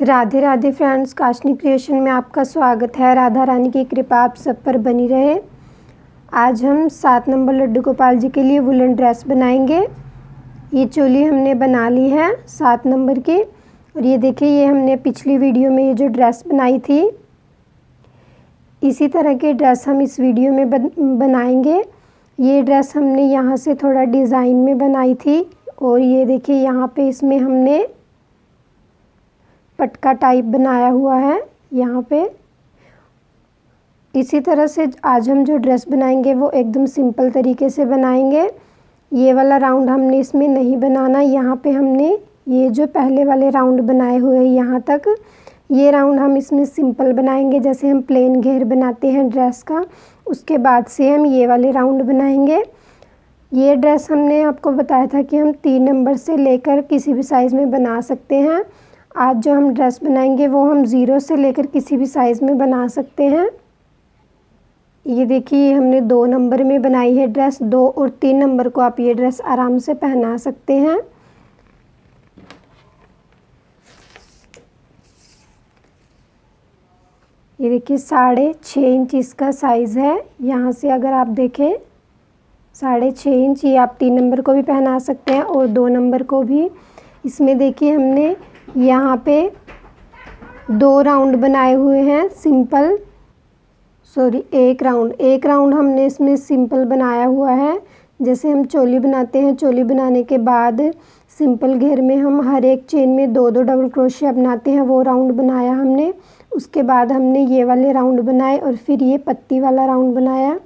Radhe Radhe friends, काशनी creation में आपका स्वागत है। राधा रानी की कृपा आप सब पर बनी रहे। आज हम 7 नंबर लड्डू गोपाल जी के लिए वुलन ड्रेस बनाएंगे। ये चोली हमने बना ली है 7 नंबर की। और ये देखिए, ये हमने पिछली वीडियो में ये जो ड्रेस बनाई थी, इसी तरह की ड्रेस हम इस वीडियो में बनाएंगे। ये ड्रेस हमने यहाँ से थोड़ा डिज़ाइन में बनाई थी। और ये देखिए, यहाँ पे इसमें हमने पटका टाइप बनाया हुआ है यहाँ पे। इसी तरह से आज हम जो ड्रेस बनाएंगे वो एकदम सिंपल तरीके से बनाएंगे। ये वाला राउंड हमने इसमें नहीं बनाना। यहाँ पे हमने ये जो पहले वाले राउंड बनाए हुए हैं यहाँ तक, ये राउंड हम इसमें सिंपल बनाएंगे। जैसे हम प्लेन घेर बनाते हैं ड्रेस का, उसके बाद से हम ये वाले राउंड बनाएंगे। ये ड्रेस हमने आपको बताया था कि हम 3 नंबर से लेकर किसी भी साइज़ में बना सकते हैं। आज जो हम ड्रेस बनाएंगे वो हम 0 से लेकर किसी भी साइज़ में बना सकते हैं। ये देखिए, हमने 2 नंबर में बनाई है ड्रेस। 2 और 3 नंबर को आप ये ड्रेस आराम से पहना सकते हैं। ये देखिए, 6.5 इंच इसका साइज़ है। यहाँ से अगर आप देखें 6.5 इंच, ये आप 3 नंबर को भी पहना सकते हैं और 2 नंबर को भी। इसमें देखिए, हमने यहाँ पे 2 राउंड बनाए हुए हैं सिंपल, एक राउंड हमने इसमें सिंपल बनाया हुआ है। जैसे हम चोली बनाते हैं, चोली बनाने के बाद सिंपल घेर में हम हर एक चेन में 2-2 डबल क्रोशिया बनाते हैं, वो राउंड बनाया हमने। उसके बाद हमने ये वाले राउंड बनाए और फिर ये पत्ती वाला राउंड बनाया।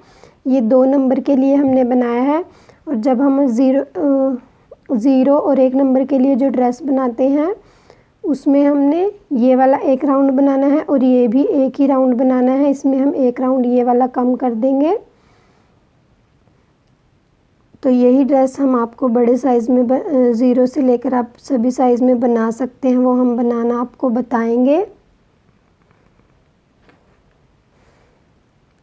ये 2 नंबर के लिए हमने बनाया है। और जब हम 0 और 1 नंबर के लिए जो ड्रेस बनाते हैं, उसमें हमने ये वाला एक राउंड बनाना है और ये भी एक ही राउंड बनाना है। इसमें हम एक राउंड ये वाला कम कर देंगे। तो यही ड्रेस हम आपको बड़े साइज़ में 0 से लेकर आप सभी साइज़ में बना सकते हैं, वो हम बनाना आपको बताएंगे।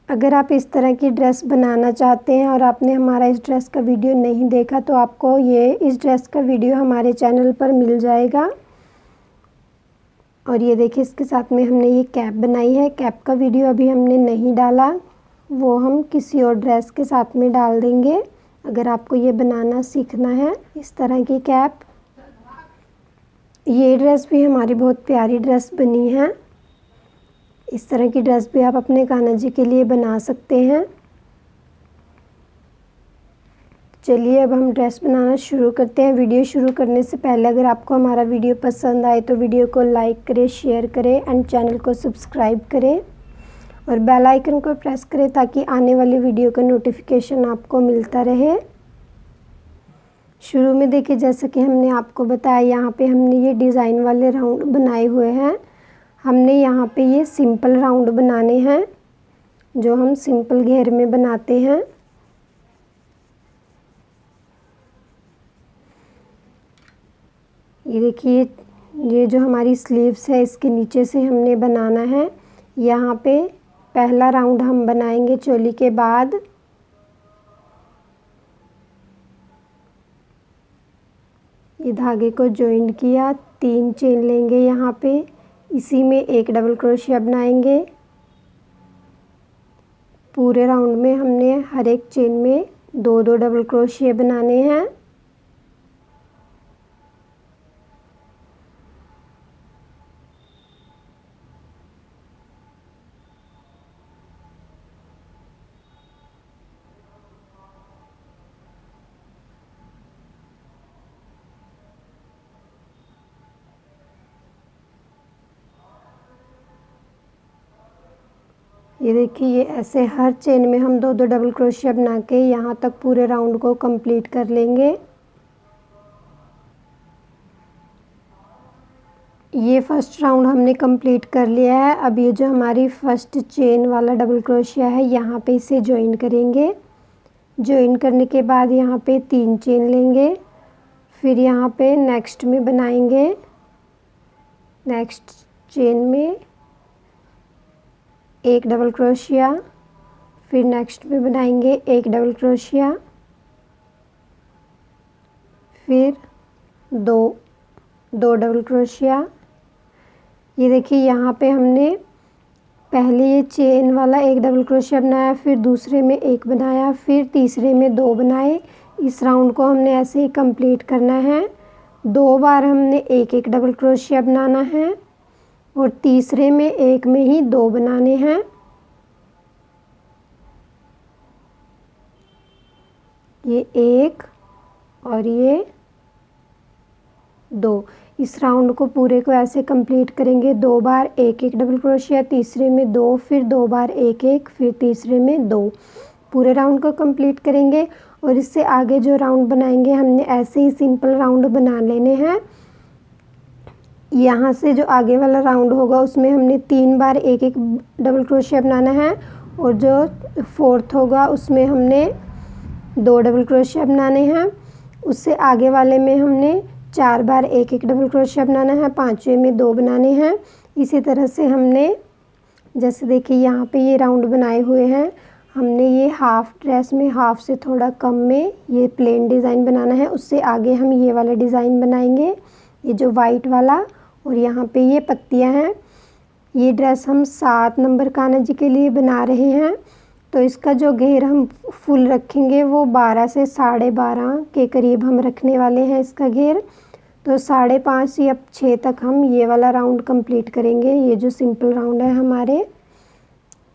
अगर आप इस तरह की ड्रेस बनाना चाहते हैं और आपने हमारा इस ड्रेस का वीडियो नहीं देखा, तो आपको इस ड्रेस का वीडियो हमारे चैनल पर मिल जाएगा। और ये देखिए, इसके साथ में हमने ये कैप बनाई है। कैप का वीडियो अभी हमने नहीं डाला, वो हम किसी और ड्रेस के साथ में डाल देंगे। अगर आपको ये बनाना सीखना है इस तरह की कैप। ये ड्रेस भी हमारी बहुत प्यारी ड्रेस बनी है। इस तरह की ड्रेस भी आप अपने कान्हा जी के लिए बना सकते हैं। चलिए, अब हम ड्रेस बनाना शुरू करते हैं। वीडियो शुरू करने से पहले अगर आपको हमारा वीडियो पसंद आए तो वीडियो को लाइक करें, शेयर करें एंड चैनल को सब्सक्राइब करें और बेल आइकन को प्रेस करें ताकि आने वाली वीडियो का नोटिफिकेशन आपको मिलता रहे। शुरू में देखिए, जैसा कि हमने आपको बताया, यहाँ पे हमने ये डिज़ाइन वाले राउंड बनाए हुए हैं। हमने यहाँ पे ये सिंपल राउंड बनाने हैं जो हम सिंपल घेर में बनाते हैं। ये देखिए, ये जो हमारी स्लीव्स है इसके नीचे से हमने बनाना है। यहाँ पे पहला राउंड हम बनाएंगे चोली के बाद। ये धागे को जॉइन किया, 3 चेन लेंगे यहाँ पे, इसी में एक डबल क्रोशिया बनाएंगे। पूरे राउंड में हमने हर एक चेन में 2-2 डबल क्रोशिया बनाने हैं। ये देखिए, ये ऐसे हर चेन में हम 2-2 डबल क्रोशिया बना के यहाँ तक पूरे राउंड को कंप्लीट कर लेंगे। ये फर्स्ट राउंड हमने कंप्लीट कर लिया है। अब ये जो हमारी फर्स्ट चेन वाला डबल क्रोशिया है, यहाँ पे इसे जॉइन करेंगे। जॉइन करने के बाद यहाँ पे 3 चेन लेंगे, फिर यहाँ पे नेक्स्ट में बनाएंगे। नेक्स्ट चेन में एक डबल क्रोशिया, फिर नेक्स्ट में बनाएंगे एक डबल क्रोशिया, फिर 2 डबल क्रोशिया, ये देखिए यहाँ पे हमने पहले ये चेन वाला एक डबल क्रोशिया बनाया, फिर दूसरे में एक बनाया, फिर तीसरे में 2 बनाए। इस राउंड को हमने ऐसे ही कंप्लीट करना है। 2 बार हमने एक एक डबल क्रोशिया बनाना है और तीसरे में एक में ही 2 बनाने हैं। ये 1 और ये 2। इस राउंड को पूरे को ऐसे कंप्लीट करेंगे। 2 बार एक एक डबल क्रोशिया, तीसरे में 2, फिर 2 बार एक एक, फिर तीसरे में 2। पूरे राउंड को कंप्लीट करेंगे और इससे आगे जो राउंड बनाएंगे हमने ऐसे ही सिंपल राउंड बना लेने हैं। यहाँ से जो आगे वाला राउंड होगा उसमें हमने 3 बार एक एक डबल क्रोशिया बनाना है और जो 4th होगा उसमें हमने 2 डबल क्रोशिया बनाने हैं। उससे आगे वाले में हमने 4 बार एक एक डबल क्रोशिया बनाना है, 5वें में 2 बनाने हैं। इसी तरह से हमने जैसे देखिए यहाँ पे ये राउंड बनाए हुए हैं, हमने ये हाफ ड्रेस में हाफ से थोड़ा कम में ये प्लेन डिज़ाइन बनाना है। उससे आगे हम ये वाला डिज़ाइन बनाएंगे, ये जो वाइट वाला, और यहाँ पे ये पत्तियाँ हैं। ये ड्रेस हम 7 नंबर कान्हा जी के लिए बना रहे हैं, तो इसका जो घेर हम फुल रखेंगे वो 12 से 12.5 के करीब हम रखने वाले हैं इसका घेर। तो 5.5 या 6 तक हम ये वाला राउंड कंप्लीट करेंगे। ये जो सिंपल राउंड है हमारे,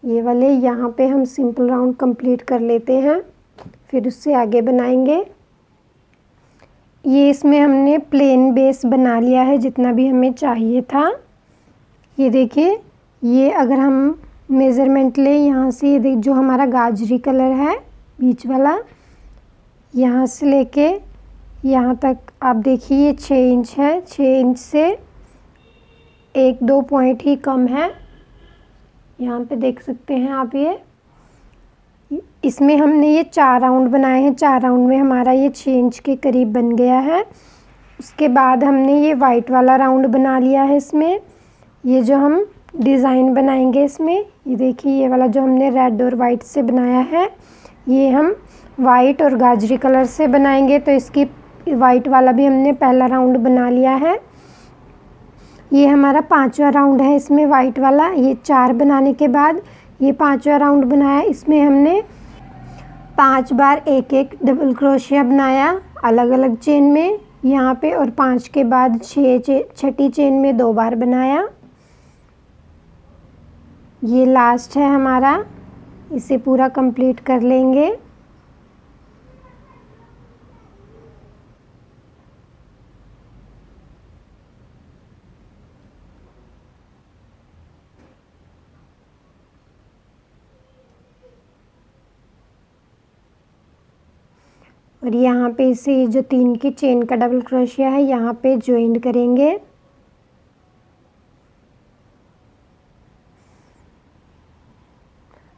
ये वाले यहाँ पे हम सिंपल राउंड कंप्लीट कर लेते हैं, फिर उससे आगे बनाएंगे। ये इसमें हमने प्लेन बेस बना लिया है जितना भी हमें चाहिए था। ये देखिए, ये अगर हम मेज़रमेंट लें यहाँ से, ये देख जो हमारा गाजरी कलर है बीच वाला, यहाँ से लेके यहाँ तक आप देखिए ये 6 इंच है। 6 इंच से 1-2 पॉइंट ही कम है, यहाँ पे देख सकते हैं आप। ये इसमें हमने ये 4 राउंड बनाए हैं। 4 राउंड में हमारा ये 6 इंच के करीब बन गया है। उसके बाद हमने ये वाइट वाला राउंड बना लिया है। इसमें ये जो हम डिज़ाइन बनाएंगे इसमें, ये देखिए ये वाला जो हमने रेड और वाइट से बनाया है, ये हम वाइट और गाजरी कलर से बनाएंगे। तो इसकी वाइट वाला भी हमने पहला राउंड बना लिया है। ये हमारा 5वां राउंड है इसमें वाइट वाला। ये 4 बनाने के बाद ये 5वां राउंड बनाया। इसमें हमने 5 बार एक एक डबल क्रोशिया बनाया अलग अलग चेन में यहाँ पे, और 5 के बाद 6ठी चेन में 2 बार बनाया। ये लास्ट है हमारा, इसे पूरा कंप्लीट कर लेंगे। और यहाँ पे इसे जो 3 की चेन का डबल क्रोशिया है यहाँ पे ज्वाइन करेंगे।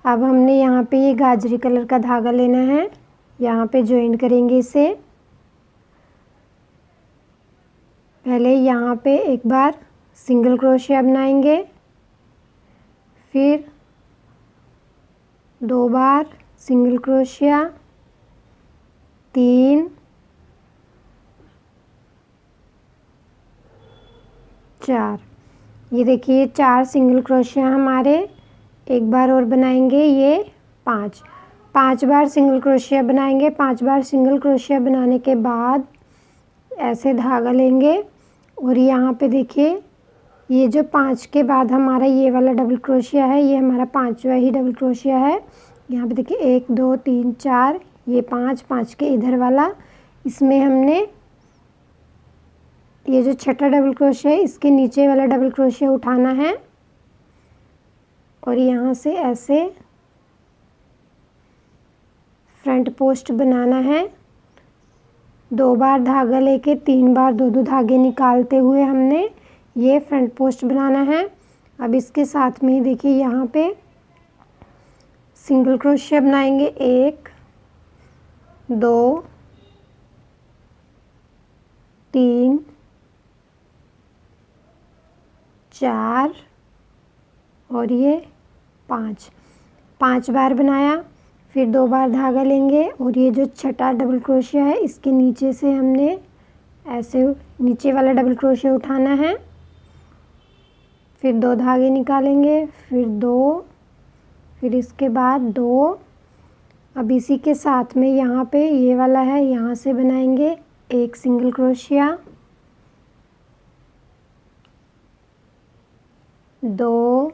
अब हमने यहाँ पे ये गाजरी कलर का धागा लेना है, यहाँ पे ज्वाइन करेंगे इसे। पहले यहाँ पे एक बार सिंगल क्रोशिया बनाएंगे, फिर 2 बार सिंगल क्रोशिया, 3, 4। ये देखिए 4 सिंगल क्रोशिया हमारे। एक बार और बनाएंगे ये 5 बार सिंगल क्रोशिया बनाएंगे। 5 बार सिंगल क्रोशिया बनाने के बाद ऐसे धागा लेंगे और यहाँ पे देखिए ये जो 5 के बाद हमारा ये वाला डबल क्रोशिया है, ये हमारा 5वां ही डबल क्रोशिया है। यहाँ पे देखिए 1 2 3 4, ये 5 के इधर वाला, इसमें हमने ये जो 6ठा डबल क्रोशिया है इसके नीचे वाला डबल क्रोशिया उठाना है और यहाँ से ऐसे फ्रंट पोस्ट बनाना है। 2 बार धागा लेके 3 बार 2 धागे निकालते हुए हमने ये फ्रंट पोस्ट बनाना है। अब इसके साथ में ही देखिए यहाँ पे सिंगल क्रोशिया बनाएंगे। 1 2 3 4 और ये 5 बार बनाया, फिर 2 बार धागा लेंगे और ये जो 6ठा डबल क्रोशिया है इसके नीचे से हमने ऐसे नीचे वाला डबल क्रोशिया उठाना है। फिर 2 धागे निकालेंगे, फिर 2, फिर इसके बाद 2। अब इसी के साथ में यहाँ पे ये वाला है, यहाँ से बनाएंगे एक सिंगल क्रोशिया, 2,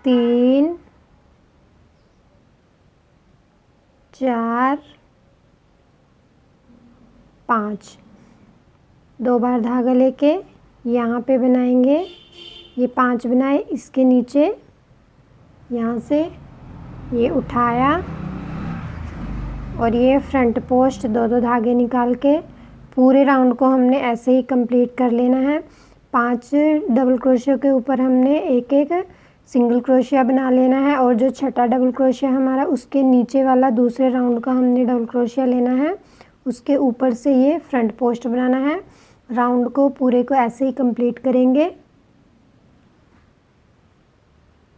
3, 4, 5। 2 बार धागा लेके यहाँ पे बनाएंगे, ये 5 बनाए, इसके नीचे यहाँ से ये उठाया और ये फ्रंट पोस्ट 2-2 धागे निकाल के पूरे राउंड को हमने ऐसे ही कंप्लीट कर लेना है। 5 डबल क्रोशिया के ऊपर हमने एक एक सिंगल क्रोशिया बना लेना है और जो छठा डबल क्रोशिया हमारा उसके नीचे वाला दूसरे राउंड का हमने डबल क्रोशिया लेना है, उसके ऊपर से ये फ्रंट पोस्ट बनाना है। राउंड को पूरे को ऐसे ही कंप्लीट करेंगे।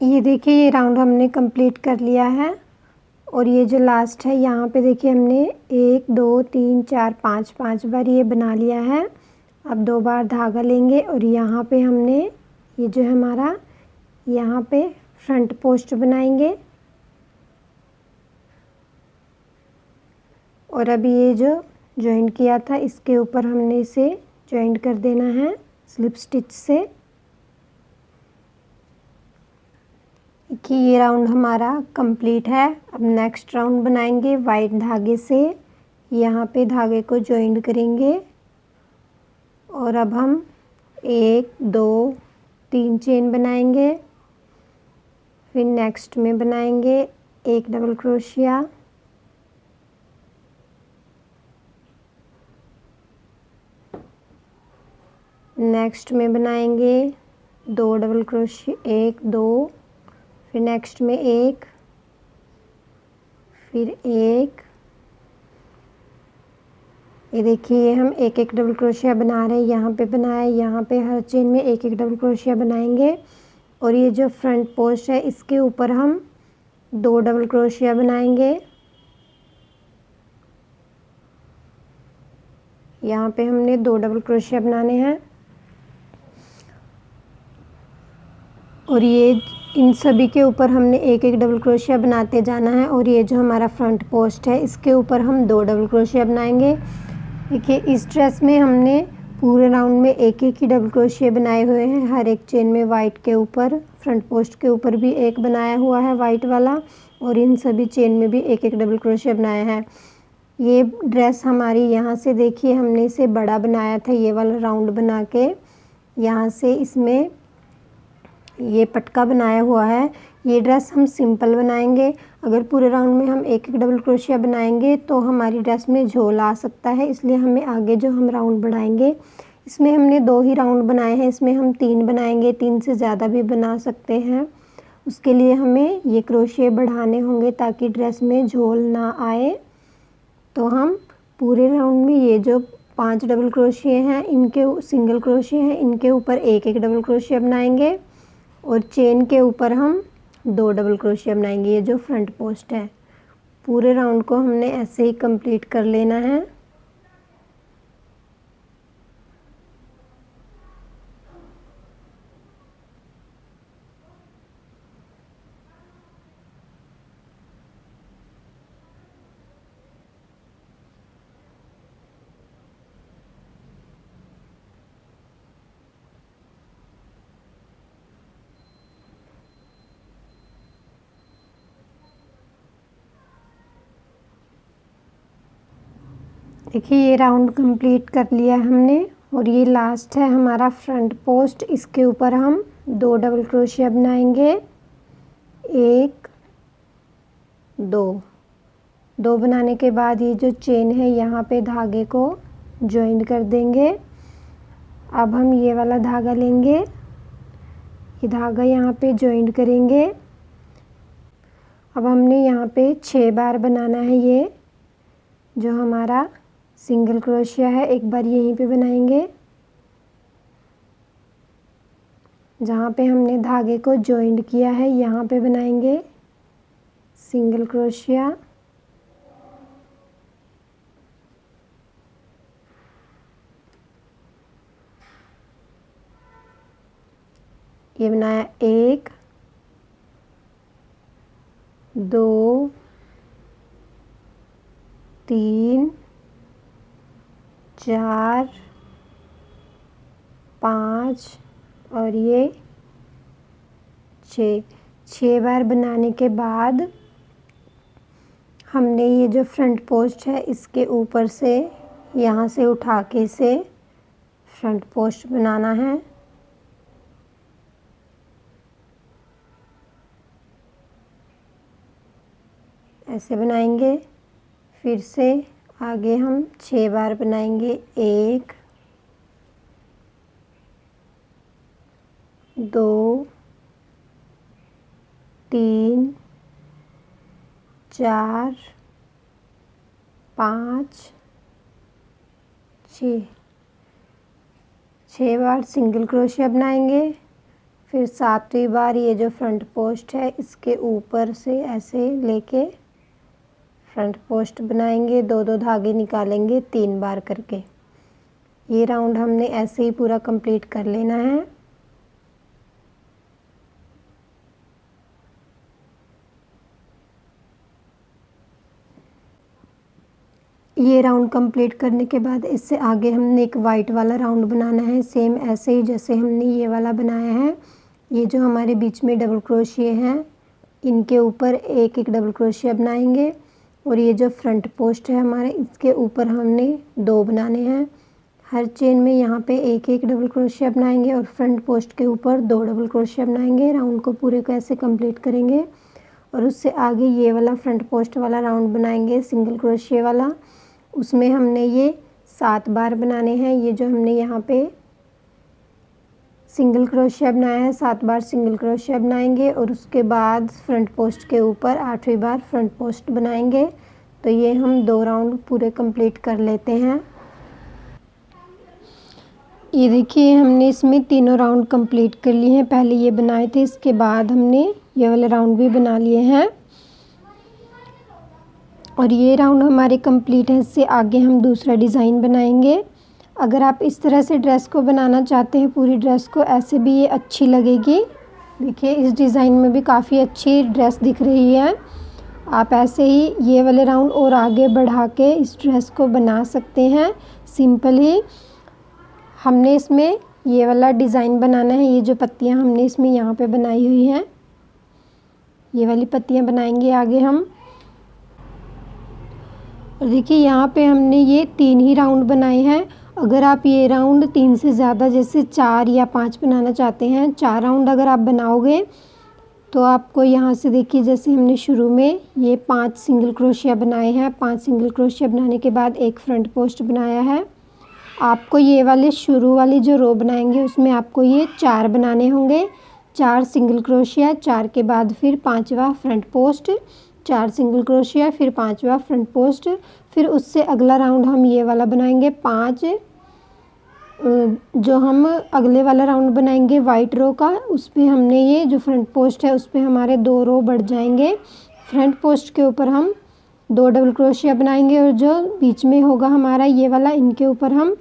ये देखिए ये राउंड हमने कंप्लीट कर लिया है और ये जो लास्ट है यहाँ पे देखिए हमने 1 2 3 4 5 बार ये बना लिया है। अब 2 बार धागा लेंगे और यहाँ पे हमने ये जो है हमारा यहाँ पे फ्रंट पोस्ट बनाएंगे और अभी ये जो जॉइंट किया था इसके ऊपर हमने इसे जॉइंट कर देना है स्लिप स्टिच से। कि ये राउंड हमारा कंप्लीट है। अब नेक्स्ट राउंड बनाएंगे वाइट धागे से, यहाँ पे धागे को जॉइंट करेंगे और अब हम 1 2 3 चेन बनाएंगे, फिर नेक्स्ट में बनाएंगे एक डबल क्रोशिया, नेक्स्ट में बनाएंगे 2 डबल क्रोशिया, 1 2, फिर नेक्स्ट में 1, फिर 1। ये देखिए हम एक एक डबल क्रोशिया बना रहे हैं, यहाँ पे बनाया, यहाँ पे हर चेन में एक एक डबल क्रोशिया बनाएंगे और ये जो फ्रंट पोस्ट है इसके ऊपर हम 2 डबल क्रोशिया बनाएंगे। यहाँ पे हमने 2 डबल क्रोशिया बनाने हैं और ये इन सभी के ऊपर हमने एक एक डबल क्रोशिया बनाते जाना है और ये जो हमारा फ्रंट पोस्ट है इसके ऊपर हम 2 डबल क्रोशिया बनाएंगे। देखिए इस ड्रेस में हमने पूरे राउंड में एक एक ही डबल क्रोशिया बनाए हुए हैं, हर एक चेन में वाइट के ऊपर, फ्रंट पोस्ट के ऊपर भी एक बनाया हुआ है वाइट वाला और इन सभी चेन में भी एक एक डबल क्रोशिया बनाया है। ये ड्रेस हमारी यहाँ से देखिए हमने इसे बड़ा बनाया था, ये वाला राउंड बना के यहाँ से इसमें ये पटका बनाया हुआ है। ये ड्रेस हम सिंपल बनाएंगे, अगर पूरे राउंड में हम एक एक डबल क्रोशिया बनाएंगे तो हमारी ड्रेस में झोल आ सकता है, इसलिए हमें आगे जो हम राउंड बढ़ाएंगे इसमें हमने 2 ही राउंड बनाए हैं, इसमें हम 3 बनाएंगे, 3 से ज़्यादा भी बना सकते हैं। उसके लिए हमें ये क्रोशिया बढ़ाने होंगे ताकि ड्रेस में झोल ना आए। तो हम पूरे राउंड में ये जो 5 डबल क्रोशिया हैं इनके सिंगल क्रोशिया हैं इनके ऊपर एक एक डबल क्रोशिया बनाएंगे और चेन के ऊपर हम 2 डबल क्रोशिया बनाएंगे। ये जो फ्रंट पोस्ट है पूरे राउंड को हमने ऐसे ही कंप्लीट कर लेना है। देखिए ये राउंड कंप्लीट कर लिया हमने और ये लास्ट है हमारा फ्रंट पोस्ट, इसके ऊपर हम 2 डबल क्रोशिया बनाएंगे, 1 2 बनाने के बाद ये जो चेन है यहाँ पे धागे को जॉइन कर देंगे। अब हम ये वाला धागा लेंगे, ये धागा यहाँ पे जॉइन करेंगे। अब हमने यहाँ पे 6 बार बनाना है, ये जो हमारा सिंगल क्रोशिया है एक बार यहीं पे बनाएंगे जहाँ पे हमने धागे को जॉइंट किया है, यहाँ पे बनाएंगे सिंगल क्रोशिया, ये बनाया 1 2 3 4 5 और ये 6 बार बनाने के बाद हमने ये जो फ्रंट पोस्ट है इसके ऊपर से यहाँ से उठा के इसे फ्रंट पोस्ट बनाना है। ऐसे बनाएंगे। फिर से आगे हम 6 बार बनाएंगे। 1 2 3 4 5 6 बार सिंगल क्रोशिया बनाएंगे। फिर 7वीं बार ये जो फ्रंट पोस्ट है इसके ऊपर से ऐसे लेके फ्रंट पोस्ट बनाएंगे। 2 धागे निकालेंगे 3 बार करके। ये राउंड हमने ऐसे ही पूरा कंप्लीट कर लेना है। ये राउंड कंप्लीट करने के बाद इससे आगे हमने एक वाइट वाला राउंड बनाना है, सेम ऐसे ही जैसे हमने ये वाला बनाया है। ये जो हमारे बीच में डबल क्रोशिया हैं इनके ऊपर एक एक डबल क्रोशिया बनाएंगे और ये जो फ्रंट पोस्ट है हमारे इसके ऊपर हमने 2 बनाने हैं। हर चेन में यहाँ पे एक एक डबल क्रोशिया बनाएंगे और फ्रंट पोस्ट के ऊपर 2 डबल क्रोशिया बनाएंगे। राउंड को पूरे को ऐसे कंप्लीट करेंगे और उससे आगे ये वाला फ्रंट पोस्ट वाला राउंड बनाएंगे सिंगल क्रोशिया वाला। उसमें हमने ये 7 बार बनाने हैं। ये जो हमने यहाँ पे सिंगल क्रोशिया बनाया है 7 बार सिंगल क्रोशिया बनाएंगे और उसके बाद फ्रंट पोस्ट के ऊपर 8वीं बार फ्रंट पोस्ट बनाएंगे। तो ये हम 2 राउंड पूरे कंप्लीट कर लेते हैं। ये देखिए हमने इसमें तीनों राउंड कंप्लीट कर लिए हैं। पहले ये बनाए थे, इसके बाद हमने ये वाले राउंड भी बना लिए हैं और ये राउंड हमारे कंप्लीट है। इससे आगे हम दूसरा डिज़ाइन बनाएंगे। अगर आप इस तरह से ड्रेस को बनाना चाहते हैं पूरी ड्रेस को, ऐसे भी ये अच्छी लगेगी। देखिए इस डिज़ाइन में भी काफ़ी अच्छी ड्रेस दिख रही है। आप ऐसे ही ये वाले राउंड और आगे बढ़ा के इस ड्रेस को बना सकते हैं। सिंपल ही हमने इसमें ये वाला डिज़ाइन बनाना है। ये जो पत्तियां हमने इसमें यहाँ पे बनाई हुई हैं ये वाली पत्तियां बनाएंगे आगे हम। और देखिए यहाँ पे हमने ये 3 ही राउंड बनाए हैं। अगर आप ये राउंड 3 से ज़्यादा जैसे 4 या 5 बनाना चाहते हैं, 4 राउंड अगर आप बनाओगे तो आपको यहाँ से देखिए जैसे हमने शुरू में ये 5 सिंगल क्रोशिया बनाए हैं। 5 सिंगल क्रोशिया बनाने के बाद एक फ्रंट पोस्ट बनाया है। आपको ये वाले शुरू वाली जो रो बनाएंगे उसमें आपको ये 4 बनाने होंगे। 4 सिंगल क्रोशिया, 4 के बाद फिर 5वां फ्रंट पोस्ट, 4 सिंगल क्रोशिया, फिर 5वां फ्रंट पोस्ट। फिर उससे अगला राउंड हम ये वाला बनाएंगे 5। जो हम अगले वाला राउंड बनाएंगे वाइट रो का, उस पर हमने ये जो फ्रंट पोस्ट है उस पर हमारे 2 रो बढ़ जाएंगे। फ्रंट पोस्ट के ऊपर हम 2 डबल क्रोशिया बनाएंगे और जो बीच में होगा हमारा ये वाला, इनके ऊपर हम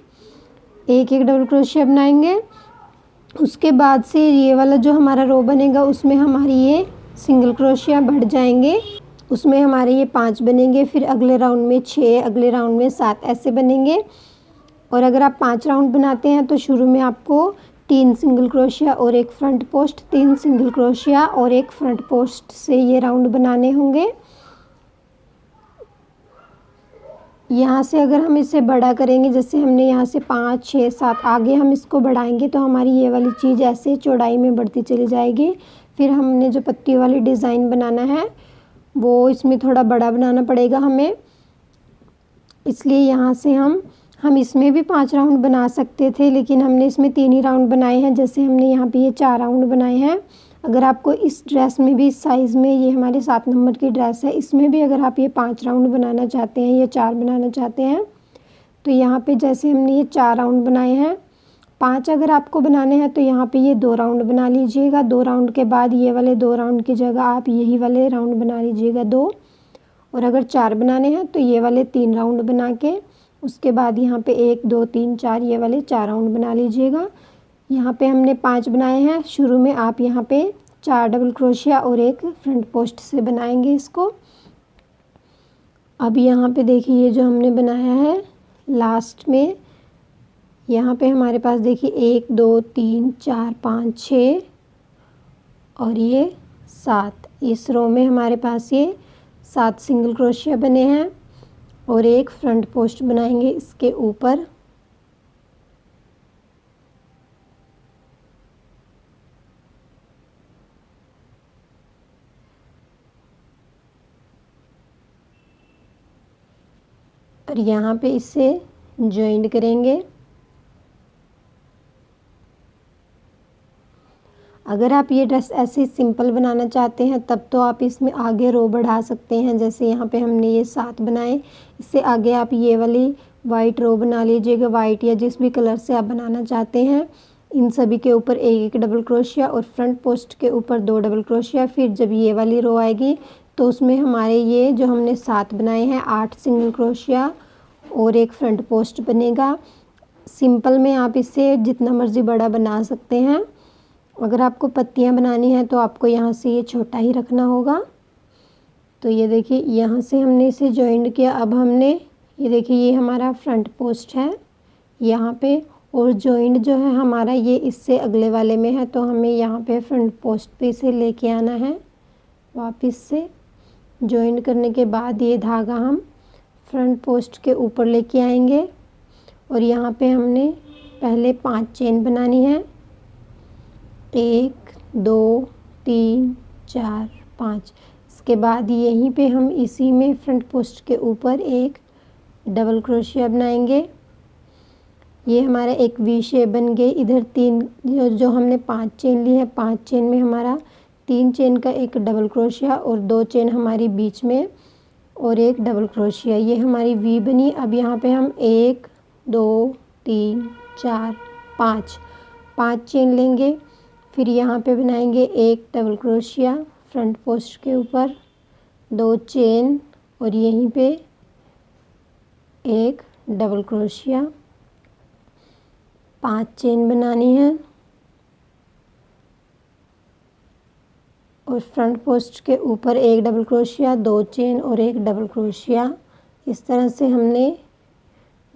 एक एक डबल क्रोशिया बनाएंगे। उसके बाद से ये वाला जो हमारा रो बनेगा उसमें हमारी ये सिंगल क्रोशिया बढ़ जाएंगे। उसमें हमारे ये 5 बनेंगे। फिर अगले राउंड में 6, अगले राउंड में 7 ऐसे बनेंगे। और अगर आप 5 राउंड बनाते हैं तो शुरू में आपको 3 सिंगल क्रोशिया और एक फ्रंट पोस्ट, 3 सिंगल क्रोशिया और एक फ्रंट पोस्ट से ये राउंड बनाने होंगे। यहाँ से अगर हम इसे बड़ा करेंगे, जैसे हमने यहाँ से 5 6 7 आगे हम इसको बढ़ाएंगे तो हमारी ये वाली चीज़ ऐसे चौड़ाई में बढ़ती चली जाएगी। फिर हमने जो पत्ती वाली डिज़ाइन बनाना है वो इसमें थोड़ा बड़ा बनाना पड़ेगा हमें, इसलिए यहाँ से हम इसमें भी 5 राउंड बना सकते थे, लेकिन हमने इसमें 3 ही राउंड बनाए हैं। जैसे हमने यहाँ पे ये 4 राउंड बनाए हैं। अगर आपको इस ड्रेस में भी, इस साइज़ में, ये हमारे 7 नंबर की ड्रेस है, इसमें भी अगर आप ये 5 राउंड बनाना चाहते हैं या 4 बनाना चाहते हैं तो यहाँ पे जैसे हमने ये 4 राउंड बनाए हैं, 5 अगर आपको बनाने हैं तो यहाँ पे ये 2 राउंड बना लीजिएगा। 2 राउंड के बाद ये वाले 2 राउंड की जगह आप यही वाले राउंड बना लीजिएगा 2। और अगर 4 बनाने हैं तो ये वाले 3 राउंड बना के उसके बाद यहाँ पे 1 2 3 4 ये वाले 4 राउंड बना लीजिएगा। यहाँ पे हमने 5 बनाए हैं। शुरू में आप यहाँ पे 4 डबल क्रोशिया और एक फ्रंट पोस्ट से बनाएंगे इसको। अब यहाँ पे देखिए ये जो हमने बनाया है लास्ट में, यहाँ पे हमारे पास देखिए 1 2 3 4 5 6 और ये 7, इस रो में हमारे पास ये 7 सिंगल क्रोशिया बने हैं और एक फ्रंट पोस्ट बनाएंगे इसके ऊपर। और यहाँ पे इसे जॉइंट करेंगे। अगर आप ये ड्रेस ऐसे सिंपल बनाना चाहते हैं तब तो आप इसमें आगे रो बढ़ा सकते हैं। जैसे यहाँ पे हमने ये 7 बनाए, इससे आगे आप ये वाली वाइट रो बना लीजिएगा, वाइट या जिस भी कलर से आप बनाना चाहते हैं। इन सभी के ऊपर एक एक डबल क्रोशिया और फ्रंट पोस्ट के ऊपर 2 डबल क्रोशिया। फिर जब ये वाली रो आएगी तो उसमें हमारे ये जो हमने 7 बनाए हैं 8 सिंगल क्रोशिया और एक फ्रंट पोस्ट बनेगा। सिंपल में आप इसे जितना मर्ज़ी बड़ा बना सकते हैं। अगर आपको पत्तियां बनानी है तो आपको यहाँ से ये छोटा ही रखना होगा। तो ये देखिए यहाँ से हमने इसे जॉइंट किया। अब हमने ये देखिए ये हमारा फ्रंट पोस्ट है यहाँ पे, और जॉइंट जो है हमारा ये इससे अगले वाले में है। तो हमें यहाँ पे फ्रंट पोस्ट पे इसे लेके आना है वापस से। जॉइंट करने के बाद ये धागा हम फ्रंट पोस्ट के ऊपर लेके आएंगे और यहाँ पे हमने पहले 5 चेन बनानी है। 1 2 3 4 5। इसके बाद यहीं पे हम इसी में फ्रंट पोस्ट के ऊपर एक डबल क्रोशिया बनाएंगे। ये हमारा एक वी शेप बन गई। इधर 3 जो हमने 5 चेन ली है, 5 चेन में हमारा 3 चेन का एक डबल क्रोशिया और 2 चेन हमारी बीच में और एक डबल क्रोशिया, ये हमारी वी बनी। अब यहाँ पे हम 1 2 3 4 5 चेन लेंगे। फिर यहाँ पे बनाएंगे एक डबल क्रोशिया फ्रंट पोस्ट के ऊपर, 2 चेन और यहीं पे एक डबल क्रोशिया। 5 चेन बनानी है और फ्रंट पोस्ट के ऊपर एक डबल क्रोशिया, 2 चेन और एक डबल क्रोशिया। इस तरह से हमने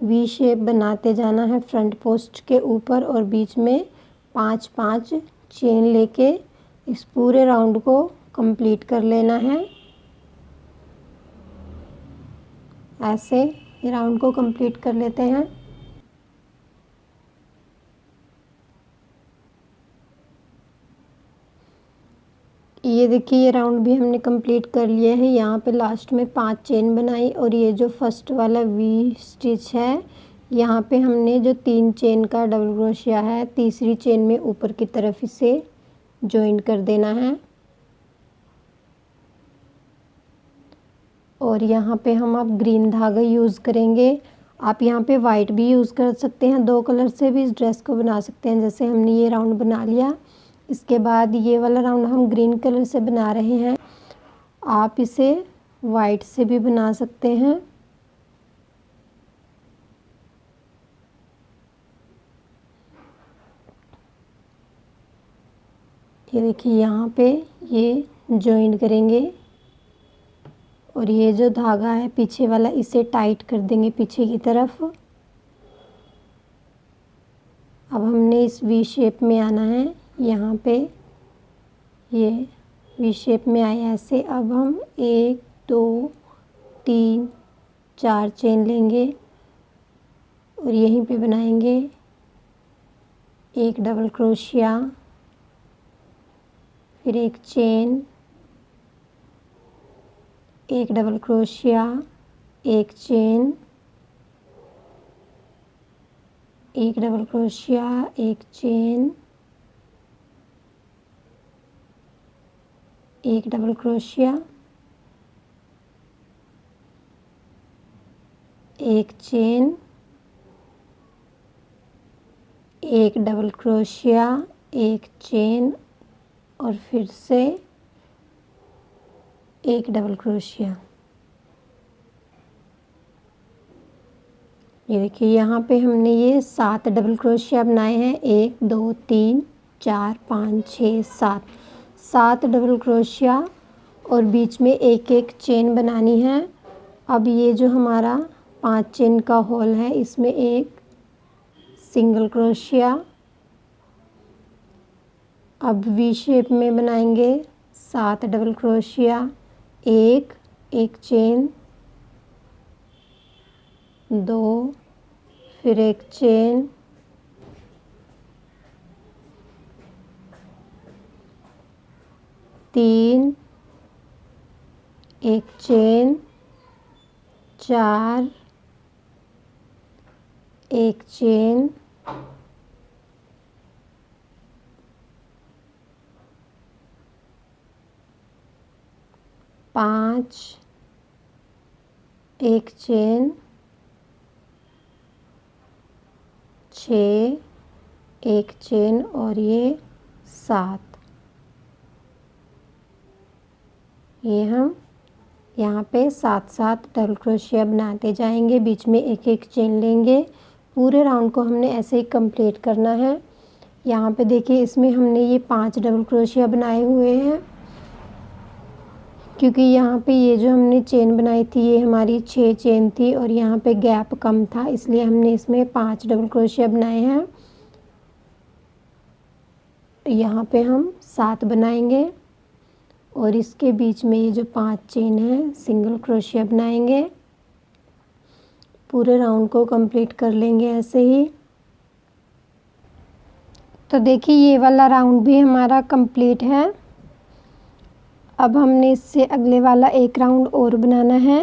वी शेप बनाते जाना है फ्रंट पोस्ट के ऊपर और बीच में 5 चेन लेके इस पूरे राउंड को कंप्लीट कर लेना है। ऐसे ये राउंड को कंप्लीट कर लेते हैं। ये देखिए ये राउंड भी हमने कंप्लीट कर लिया है। यहाँ पे लास्ट में 5 चेन बनाई और ये जो फर्स्ट वाला वी स्टिच है यहाँ पे हमने जो 3 चेन का डबल क्रोशिया है, तीसरी चेन में ऊपर की तरफ इसे जॉइन कर देना है। और यहाँ पे हम अब ग्रीन धागा यूज़ करेंगे। आप यहाँ पे वाइट भी यूज़ कर सकते हैं, 2 कलर से भी इस ड्रेस को बना सकते हैं। जैसे हमने ये राउंड बना लिया, इसके बाद ये वाला राउंड हम ग्रीन कलर से बना रहे हैं। आप इसे वाइट से भी बना सकते हैं। ये देखिए यहाँ पे ये जॉइन करेंगे और ये जो धागा है पीछे वाला इसे टाइट कर देंगे पीछे की तरफ। अब हमने इस वी शेप में आना है। यहाँ पे ये वी शेप में आए ऐसे। अब हम 1 2 3 4 चेन लेंगे और यहीं पे बनाएंगे एक डबल क्रोशिया, फिर एक चेन, एक डबल क्रोशिया, एक चेन, एक डबल क्रोशिया, एक चेन, एक डबल क्रोशिया, एक चेन, एक डबल क्रोशिया, एक चेन और फिर से एक डबल क्रोशिया। ये देखिए यहाँ पे हमने ये 7 डबल क्रोशिया बनाए हैं। 1 2 3 4 5 6 7 7 डबल क्रोशिया और बीच में एक एक चेन बनानी है। अब ये जो हमारा 5 चेन का होल है इसमें एक सिंगल क्रोशिया। अब वी शेप में बनाएंगे 7 डबल क्रोशिया, एक चेन, 2, फिर एक चेन, 3, एक चेन, 4, एक चेन, 5, एक चेन, 6, एक चेन और ये 7। ये हम यहाँ पे 7 डबल क्रोशिया बनाते जाएंगे, बीच में एक एक चेन लेंगे। पूरे राउंड को हमने ऐसे ही कंप्लीट करना है। यहाँ पे देखिए इसमें हमने ये 5 डबल क्रोशिया बनाए हुए हैं, क्योंकि यहाँ पे ये जो हमने चेन बनाई थी ये हमारी 6 चेन थी और यहाँ पे गैप कम था, इसलिए हमने इसमें 5 डबल क्रोशिया बनाए हैं। यहाँ पे हम 7 बनाएंगे और इसके बीच में ये जो 5 चेन है सिंगल क्रोशिया बनाएंगे। पूरे राउंड को कंप्लीट कर लेंगे ऐसे ही। तो देखिए ये वाला राउंड भी हमारा कंप्लीट है। अब हमने इससे अगले वाला एक राउंड और बनाना है।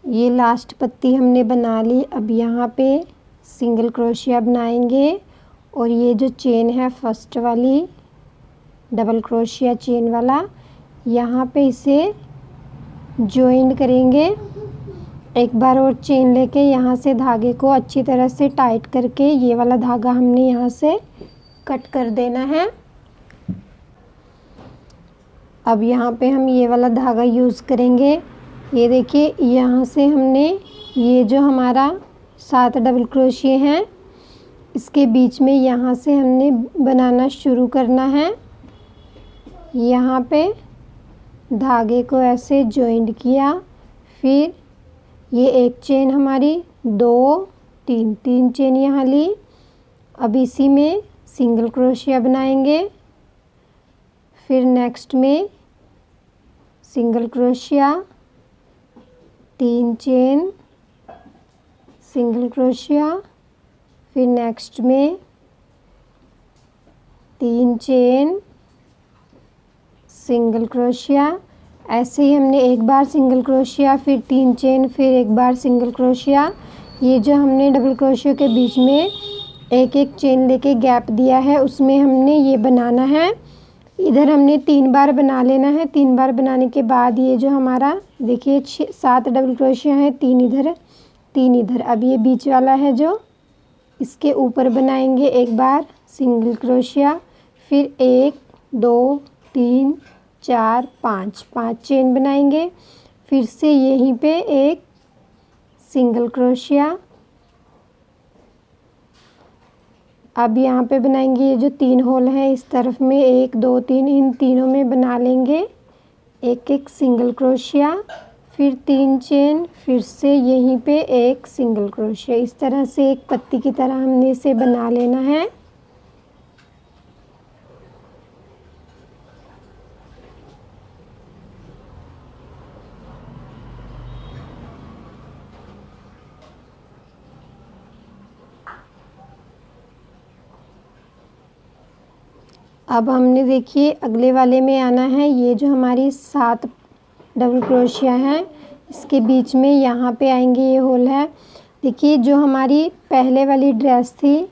ये लास्ट पत्ती हमने बना ली। अब यहाँ पे सिंगल क्रोशिया बनाएंगे और ये जो चेन है फर्स्ट वाली डबल क्रोशिया चेन वाला, यहाँ पे इसे जॉइन करेंगे। एक बार और चेन लेके यहाँ से धागे को अच्छी तरह से टाइट करके ये वाला धागा हमने यहाँ से कट कर देना है। अब यहाँ पे हम ये वाला धागा यूज़ करेंगे। ये देखिए यहाँ से हमने ये जो हमारा 7 डबल क्रोशिया हैं इसके बीच में यहाँ से हमने बनाना शुरू करना है। यहाँ पे धागे को ऐसे जॉइंट किया, फिर ये एक चेन हमारी 2 3 चेन यहाँ ली। अब इसी में सिंगल क्रोशिया बनाएंगे, फिर नेक्स्ट में single crochet, 3 chain, single crochet, फिर नेक्स्ट में 3 चेन, सिंगल क्रोशिया। ऐसे ही हमने एक बार सिंगल क्रोशिया, फिर 3 चेन, फिर एक बार सिंगल क्रोशिया। ये जो हमने डबल क्रोशिया के बीच में एक एक चेन लेके गैप दिया है उसमें हमने ये बनाना है। इधर हमने 3 बार बना लेना है। 3 बार बनाने के बाद ये जो हमारा देखिए 7 डबल क्रोशिया है, 3 इधर 3 इधर। अब ये बीच वाला है जो इसके ऊपर बनाएंगे एक बार सिंगल क्रोशिया, फिर 1 2 3 4 5 चेन बनाएंगे, फिर से यहीं पे एक सिंगल क्रोशिया। अब यहाँ पे बनाएंगे ये जो 3 होल हैं इस तरफ में 1 2 3, इन तीनों में बना लेंगे एक एक सिंगल क्रोशिया, फिर 3 चेन, फिर से यहीं पे एक सिंगल क्रोशिया। इस तरह से एक पत्ती की तरह हमने इसे बना लेना है। अब हमने देखिए अगले वाले में आना है। ये जो हमारी 7 डबल क्रोशिया हैं इसके बीच में यहाँ पे आएंगे ये होल है। देखिए जो हमारी पहले वाली ड्रेस थी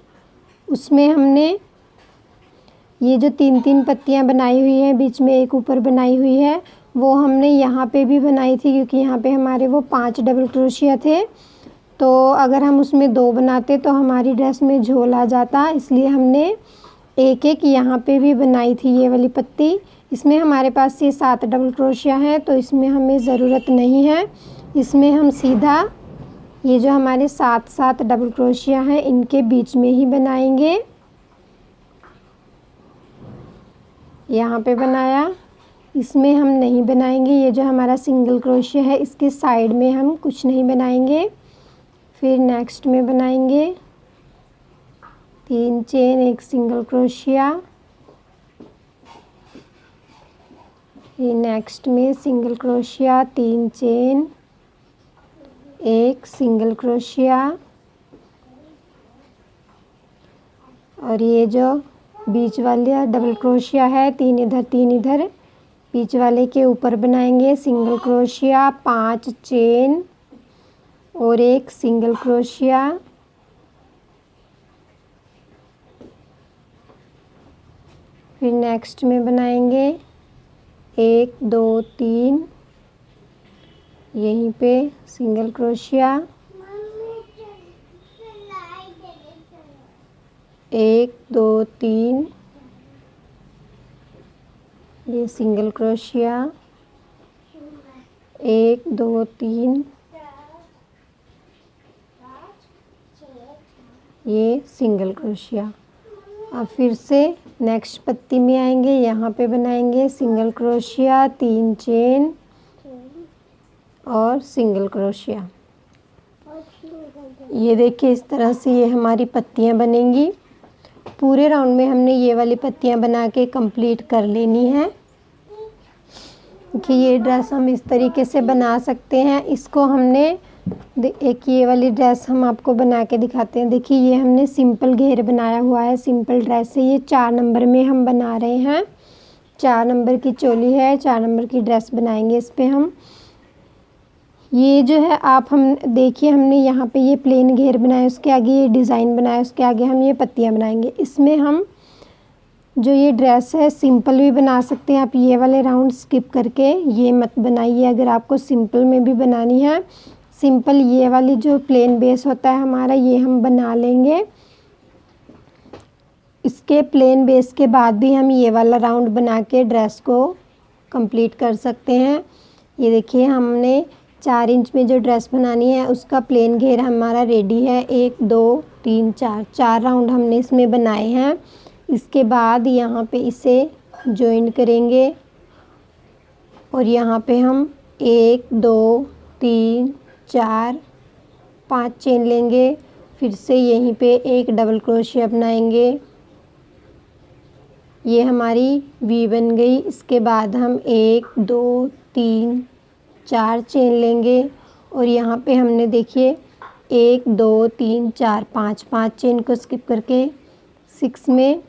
उसमें हमने ये जो 3 पत्तियाँ बनाई हुई हैं, बीच में एक ऊपर बनाई हुई है, वो हमने यहाँ पे भी बनाई थी क्योंकि यहाँ पे हमारे वो 5 डबल क्रोशिया थे। तो अगर हम उसमें 2 बनाते तो हमारी ड्रेस में झोल आ जाता, इसलिए हमने एक एक यहाँ पे भी बनाई थी ये वाली पत्ती। इसमें हमारे पास ये 7 डबल क्रोशिया है तो इसमें हमें ज़रूरत नहीं है। इसमें हम सीधा ये जो हमारे 7 डबल क्रोशिया हैं इनके बीच में ही बनाएंगे। यहाँ पे बनाया, इसमें हम नहीं बनाएंगे। ये जो हमारा सिंगल क्रोशिया है इसके साइड में हम कुछ नहीं बनाएंगे। फिर नेक्स्ट में बनाएंगे 3 चेन, 1 सिंगल क्रोशिया। फिर नेक्स्ट में single crochet, 3 chain, 1 single crochet. और ये जो बीच वाला डबल क्रोशिया है, 3 इधर 3 इधर, बीच वाले के ऊपर बनाएंगे सिंगल क्रोशिया, 5 चेन और 1 सिंगल क्रोशिया। फिर नेक्स्ट में बनाएंगे 1 2 3, यहीं पे सिंगल क्रोशिया, 1 2 3, ये सिंगल क्रोशिया, 1 2 3, ये सिंगल क्रोशिया। अब फिर से नेक्स्ट पत्ती में आएंगे, यहाँ पे बनाएंगे सिंगल क्रोशिया, 3 चेन और सिंगल क्रोशिया। ये देखिए इस तरह से ये हमारी पत्तियाँ बनेंगी। पूरे राउंड में हमने ये वाली पत्तियाँ बना के कंप्लीट कर लेनी है कि ये ड्रेस हम इस तरीके से बना सकते हैं। इसको हमने एक ये वाली ड्रेस हम आपको बना के दिखाते हैं। देखिए ये हमने सिंपल घेर बनाया हुआ है, सिंपल ड्रेस है। ये 4 नंबर में हम बना रहे हैं। 4 नंबर की चोली है, 4 नंबर की ड्रेस बनाएंगे इस पे हम। ये जो है आप हम देखिए हमने यहाँ पे ये प्लेन घेर बनाया, उसके आगे ये डिज़ाइन बनाया, उसके आगे हम ये पत्तियाँ बनाएंगे। इसमें हम जो ये ड्रेस है सिंपल भी बना सकते हैं। आप ये वाले राउंड स्किप करके ये मत बनाइए। अगर आपको सिंपल में भी बनानी है, सिंपल ये वाली जो प्लेन बेस होता है हमारा, ये हम बना लेंगे। इसके प्लेन बेस के बाद भी हम ये वाला राउंड बना के ड्रेस को कंप्लीट कर सकते हैं। ये देखिए हमने 4 इंच में जो ड्रेस बनानी है उसका प्लेन घेर हमारा रेडी है। 1 2 3 4 राउंड हमने इसमें बनाए हैं। इसके बाद यहाँ पे इसे जॉइन करेंगे और यहाँ पे हम 1 2 3 4 5 चेन लेंगे। फिर से यहीं पे एक डबल क्रोशिया बनाएंगे। ये हमारी वी बन गई। इसके बाद हम 1 2 3 4 चेन लेंगे और यहाँ पे हमने देखिए 1 2 3 4 5 चेन को स्किप करके 6 में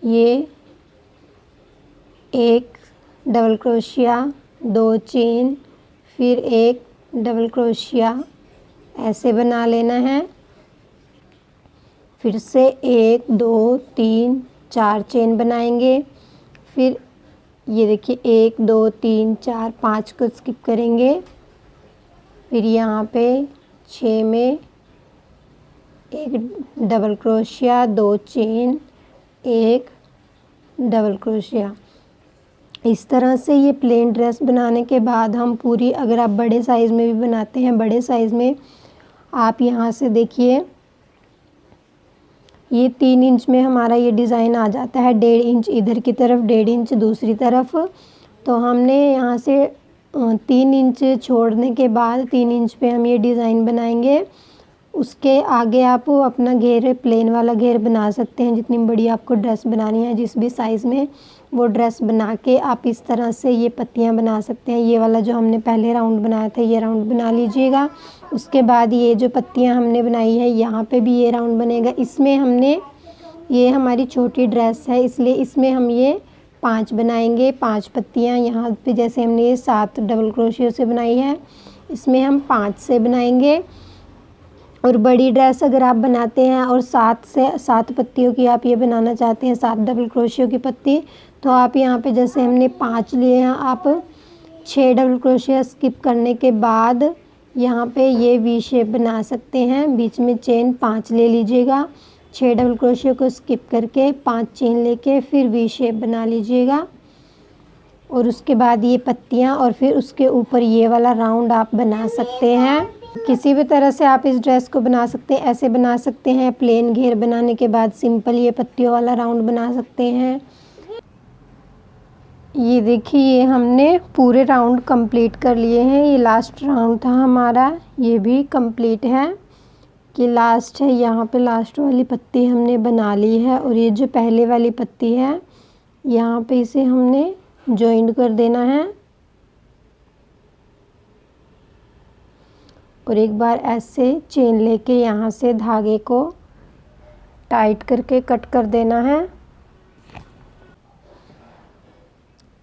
ये एक डबल क्रोशिया, 2 चेन, फिर एक डबल क्रोशिया ऐसे बना लेना है। फिर से 1 2 3 4 चेन बनाएंगे। फिर ये देखिए 1 2 3 4 5 को स्किप करेंगे। फिर यहाँ पे 6 में एक डबल क्रोशिया, 2 चेन, एक डबल क्रोशिया। इस तरह से ये प्लेन ड्रेस बनाने के बाद हम पूरी, अगर आप बड़े साइज़ में भी बनाते हैं, बड़े साइज़ में आप यहाँ से देखिए ये 3 इंच में हमारा ये डिज़ाइन आ जाता है। 1.5 इंच इधर की तरफ, 1.5 इंच दूसरी तरफ। तो हमने यहाँ से 3 इंच छोड़ने के बाद 3 इंच पे हम ये डिज़ाइन बनाएंगे। उसके आगे आप अपना घेर, प्लेन वाला घेर बना सकते हैं। जितनी बड़ी आपको ड्रेस बनानी है, जिस भी साइज़ में, वो ड्रेस बना के आप इस तरह से ये पत्तियां बना सकते हैं। ये वाला जो हमने पहले राउंड बनाया था ये राउंड बना लीजिएगा। उसके बाद ये जो पत्तियां हमने बनाई है यहाँ पे भी ये राउंड बनेगा। इसमें हमने, ये हमारी छोटी ड्रेस है इसलिए इसमें हम ये 5 बनाएंगे। 5 पत्तियां यहाँ पे जैसे हमने ये 7 डबल क्रोशियो से बनाई है, इसमें हम 5 से बनाएंगे। और बड़ी ड्रेस अगर आप बनाते हैं और 7 पत्तियों की आप ये बनाना चाहते हैं, 7 डबल क्रोशियो की पत्ती, तो आप यहाँ पे जैसे हमने 5 लिए हैं, आप 6 डबल क्रोशिया स्किप करने के बाद यहाँ पे ये वी शेप बना सकते हैं। बीच में चेन 5 ले लीजिएगा। 6 डबल क्रोशिया को स्किप करके 5 चेन लेके फिर वी शेप बना लीजिएगा और उसके बाद ये पत्तियाँ और फिर उसके ऊपर ये वाला राउंड आप बना सकते हैं। किसी भी तरह से आप इस ड्रेस को बना सकते हैं, ऐसे बना सकते हैं, प्लेन घेर बनाने के बाद सिंपल ये पत्तियों वाला राउंड बना सकते हैं। ये देखिए ये हमने पूरे राउंड कंप्लीट कर लिए हैं। ये लास्ट राउंड था हमारा, ये भी कंप्लीट है कि लास्ट है। यहाँ पे लास्ट वाली पत्ती हमने बना ली है और ये जो पहले वाली पत्ती है यहाँ पे इसे हमने जॉइंट कर देना है और एक बार ऐसे चेन लेके यहाँ से धागे को टाइट करके कट कर देना है।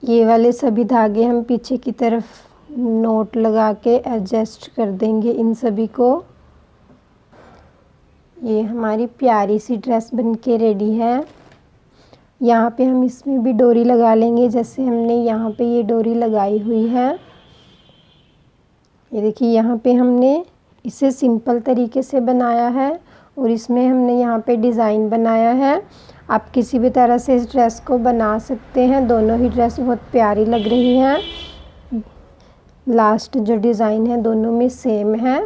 ये वाले सभी धागे हम पीछे की तरफ नोट लगा के एडजस्ट कर देंगे इन सभी को। ये हमारी प्यारी सी ड्रेस बनके रेडी है। यहाँ पे हम इसमें भी डोरी लगा लेंगे जैसे हमने यहाँ पे ये डोरी लगाई हुई है। ये देखिए यहाँ पे हमने इसे सिंपल तरीके से बनाया है और इसमें हमने यहाँ पे डिज़ाइन बनाया है। आप किसी भी तरह से इस ड्रेस को बना सकते हैं। दोनों ही ड्रेस बहुत प्यारी लग रही हैं। लास्ट जो डिज़ाइन है दोनों में सेम है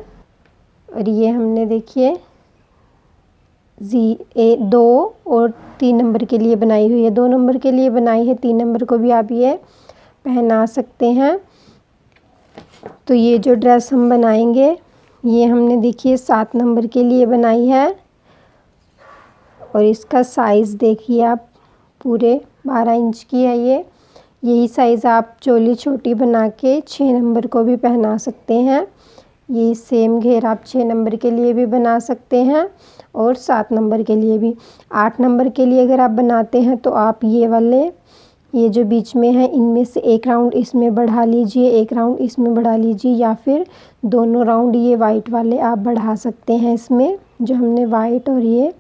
और ये हमने देखिए 2 और 3 नंबर के लिए बनाई हुई है। 2 नंबर के लिए बनाई है, 3 नंबर को भी आप ये पहना सकते हैं। तो ये जो ड्रेस हम बनाएंगे ये हमने देखिए 7 नंबर के लिए बनाई है और इसका साइज़ देखिए आप पूरे 12 इंच की है। ये यही साइज़ आप चोली छोटी बना के 6 नंबर को भी पहना सकते हैं। ये सेम घेर आप 6 नंबर के लिए भी बना सकते हैं और 7 नंबर के लिए भी। 8 नंबर के लिए अगर आप बनाते हैं तो आप ये वाले ये जो बीच में है इनमें से एक राउंड इसमें बढ़ा लीजिए, एक राउंड इसमें बढ़ा लीजिए या फिर दोनों राउंड ये वाइट वाले आप बढ़ा सकते हैं। इसमें जो हमने वाइट और ये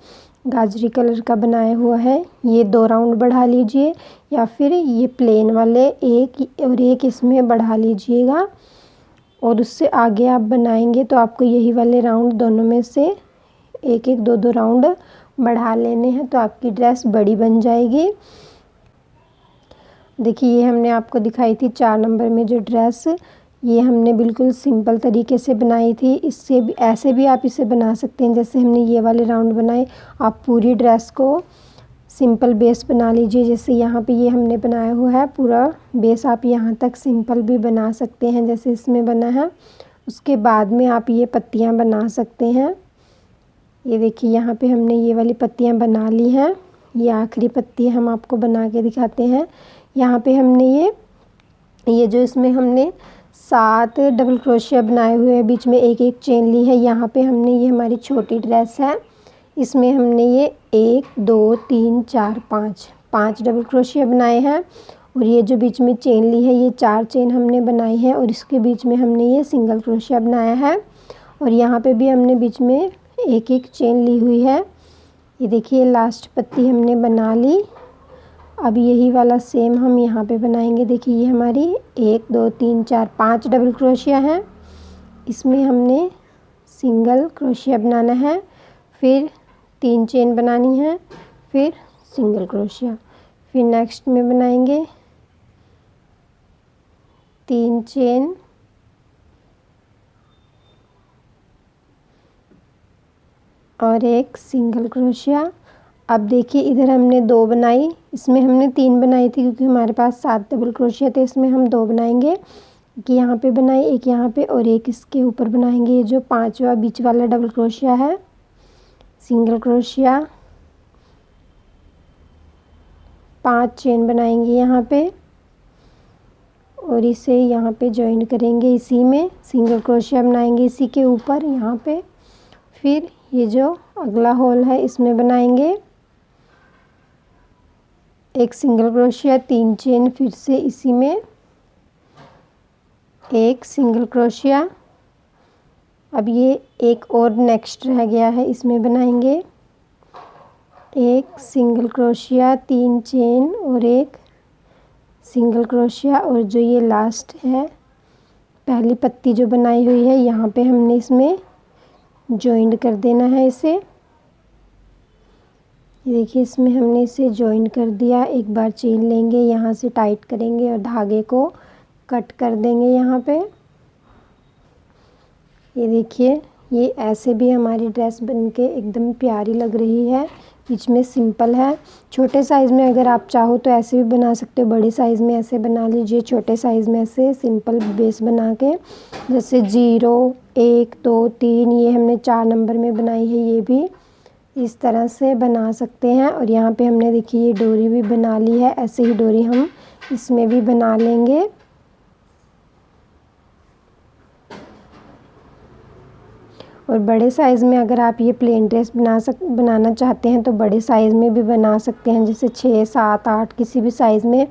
गाजरी कलर का बनाया हुआ है ये 2 राउंड बढ़ा लीजिए या फिर ये प्लेन वाले एक और एक इसमें बढ़ा लीजिएगा और उससे आगे आप बनाएंगे तो आपको यही वाले राउंड दोनों में से एक एक 2 राउंड बढ़ा लेने हैं तो आपकी ड्रेस बड़ी बन जाएगी। देखिए ये हमने आपको दिखाई थी 4 नंबर में जो ड्रेस, ये हमने बिल्कुल सिंपल तरीके से बनाई थी। इससे भी ऐसे भी आप इसे बना सकते हैं जैसे हमने ये वाले राउंड बनाए। आप पूरी ड्रेस को सिंपल बेस बना लीजिए जैसे यहाँ पे ये हमने बनाया हुआ है पूरा बेस, आप यहाँ तक सिंपल भी बना सकते हैं जैसे इसमें बना है। उसके बाद में आप ये पत्तियाँ बना सकते हैं। ये देखिए यहाँ पे हमने ये वाली पत्तियाँ बना ली हैं। ये आखिरी पत्ती हम आपको बना के दिखाते हैं। यहाँ पे हमने ये जो इसमें हमने 7 डबल क्रोशिया बनाए हुए हैं, बीच में एक एक चेन ली है। यहाँ पे हमने ये हमारी छोटी ड्रेस है, इसमें हमने ये 1 2 3 4 5 डबल क्रोशिया बनाए हैं और ये जो बीच में चेन ली है ये 4 चेन हमने बनाई है और इसके बीच में हमने ये सिंगल क्रोशिया बनाया है और यहाँ पे भी हमने बीच में एक एक चेन ली हुई है। ये देखिए लास्ट पत्ती हमने बना ली। अब यही वाला सेम हम यहाँ पे बनाएंगे। देखिए ये हमारी 1 2 3 4 5 डबल क्रोशिया है, इसमें हमने सिंगल क्रोशिया बनाना है, फिर 3 चेन बनानी है, फिर सिंगल क्रोशिया, फिर नेक्स्ट में बनाएंगे 3 चेन और एक सिंगल क्रोशिया। अब देखिए इधर हमने 2 बनाई, इसमें हमने 3 बनाई थी क्योंकि हमारे पास 7 डबल क्रोशिया थे। इसमें हम 2 बनाएंगे कि यहाँ पे बनाई, एक यहाँ पे और एक इसके ऊपर बनाएंगे। ये जो 5वां बीच वाला डबल क्रोशिया है, सिंगल क्रोशिया, 5 चेन बनाएंगे यहाँ पे और इसे यहाँ पे जॉइन करेंगे। इसी में सिंगल क्रोशिया बनाएंगे इसी के ऊपर यहाँ पे। फिर ये जो अगला होल है इसमें बनाएंगे एक सिंगल क्रोशिया, 3 चेन, फिर से इसी में एक सिंगल क्रोशिया। अब ये एक और नेक्स्ट रह गया है, इसमें बनाएंगे एक सिंगल क्रोशिया, 3 चेन और एक सिंगल क्रोशिया। और जो ये लास्ट है पहली पत्ती जो बनाई हुई है यहाँ पे हमने इसमें जॉइंट कर देना है इसे। ये देखिए इसमें हमने इसे जॉइन कर दिया। एक बार चेन लेंगे, यहाँ से टाइट करेंगे और धागे को कट कर देंगे यहाँ पे। ये देखिए ये ऐसे भी हमारी ड्रेस बनके एकदम प्यारी लग रही है। बीच में सिंपल है। छोटे साइज़ में अगर आप चाहो तो ऐसे भी बना सकते हो, बड़े साइज़ में ऐसे बना लीजिए। छोटे साइज़ में ऐसे सिंपल बेस बना के, जैसे 0 1 2 3 ये हमने 4 नंबर में बनाई है, ये भी इस तरह से बना सकते हैं। और यहाँ पे हमने देखिए ये डोरी भी बना ली है। ऐसे ही डोरी हम इसमें भी बना लेंगे। और बड़े साइज़ में अगर आप ये प्लेन ड्रेस बनाना चाहते हैं तो बड़े साइज़ में भी बना सकते हैं, जैसे 6 7 8 किसी भी साइज़ में।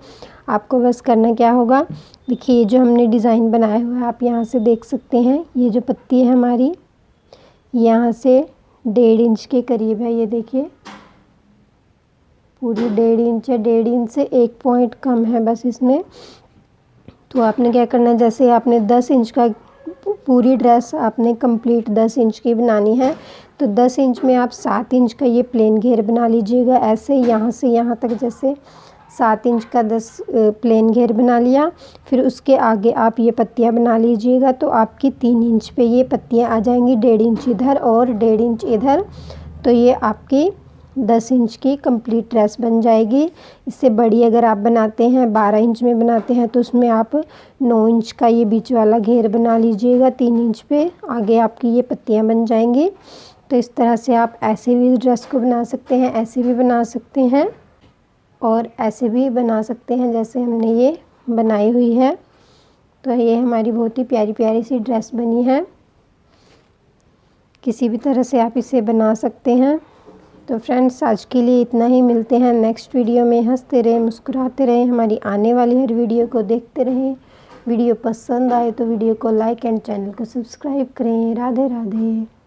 आपको बस करना क्या होगा, देखिए ये जो हमने डिज़ाइन बनाया हुआ है आप यहाँ से देख सकते हैं। ये जो पत्ती है हमारी यहाँ से 1.5 इंच के करीब है। ये देखिए पूरी 1.5 इंच है। 1.5 इंच से 1 पॉइंट कम है बस इसमें। तो आपने क्या करना है, जैसे आपने 10 इंच का पूरी ड्रेस आपने कंप्लीट 10 इंच की बनानी है तो 10 इंच में आप 7 इंच का ये प्लेन घेर बना लीजिएगा। ऐसे यहाँ से यहाँ तक जैसे 7 इंच का 10 प्लेन घेर बना लिया। फिर उसके आगे आप ये पत्तियाँ बना लीजिएगा तो आपकी 3 इंच पे ये पत्तियाँ आ जाएंगी। 1.5 इंच इधर और 1.5 इंच इधर, तो ये आपकी 10 इंच की कंप्लीट ड्रेस बन जाएगी। इससे बड़ी अगर आप बनाते हैं 12 इंच में बनाते हैं तो उसमें आप 9 इंच का ये बीच वाला घेर बना लीजिएगा। 3 इंच पे आगे आपकी ये पत्तियां बन जाएंगी। तो इस तरह से आप ऐसे भी ड्रेस को बना सकते हैं, ऐसे भी बना सकते हैं और ऐसे भी बना सकते हैं जैसे हमने ये बनाई हुई है। तो ये हमारी बहुत ही प्यारी प्यारी सी ड्रेस बनी है। किसी भी तरह से आप इसे बना सकते हैं। तो फ्रेंड्स आज के लिए इतना ही। मिलते हैं नेक्स्ट वीडियो में। हंसते रहें, मुस्कुराते रहें, हमारी आने वाली हर वीडियो को देखते रहें। वीडियो पसंद आए तो वीडियो को लाइक एंड चैनल को सब्सक्राइब करें। राधे राधे।